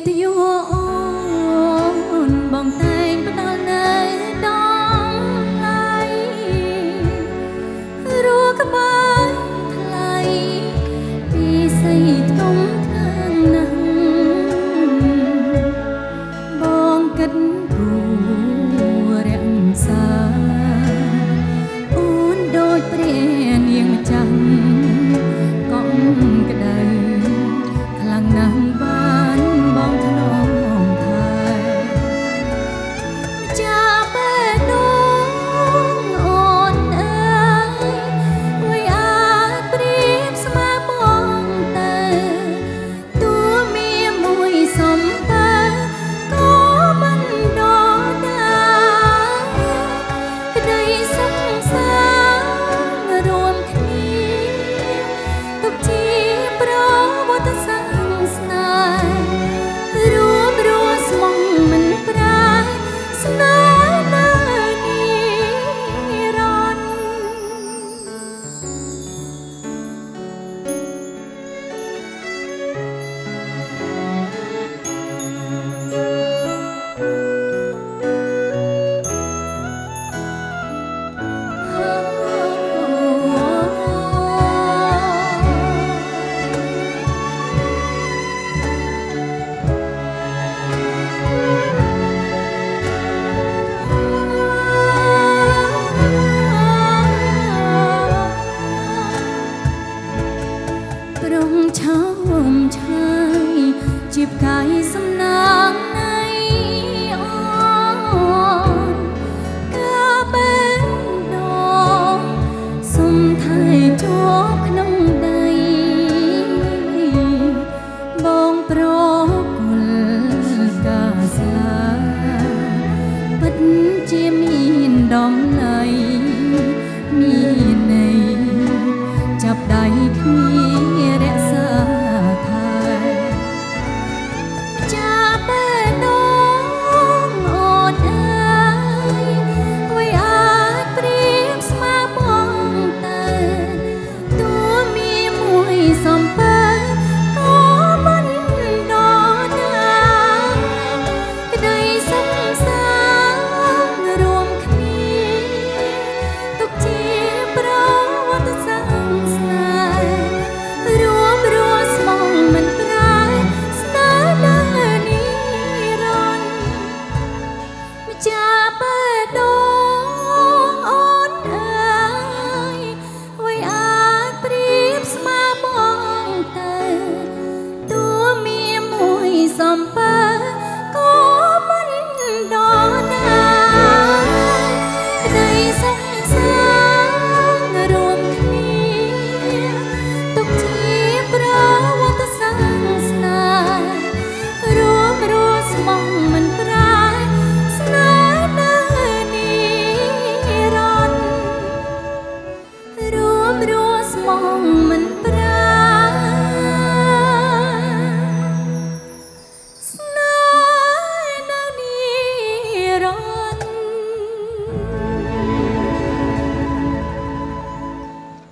តយអូនបងតែងផ្ដាល់នៅដងឡៃរੂក្បាយថ្លៃពីស័យធំខាងណាស់បងគិតគូរក្សាអូនដូចព្រះនាងម្ចាស់កងក្តៅខ្លាំងណាស់បានបងធ្នមថែចាពេលនោះអូនអើយអ្វីអាចប្រៀបស្មើបងទៅតួមានមួយសំពើក៏មិនដល់ដែរក្តីសង្សាររួមគ្នាទុកជាប្រវត្តិសាស្ត្រស្នេហ៍រួមរស់ស្មងមិនប្រាស្នេហ៍នៅនិរន្តប្រងឆោមឆាយជាផ្កាយសំណាងនៃអូនកាបែនដងសុំថែជាប់ក្នុងដីបងប្រគល់កាស្លាពិតជាមានដំណៃមានន័យចាប់ដៃ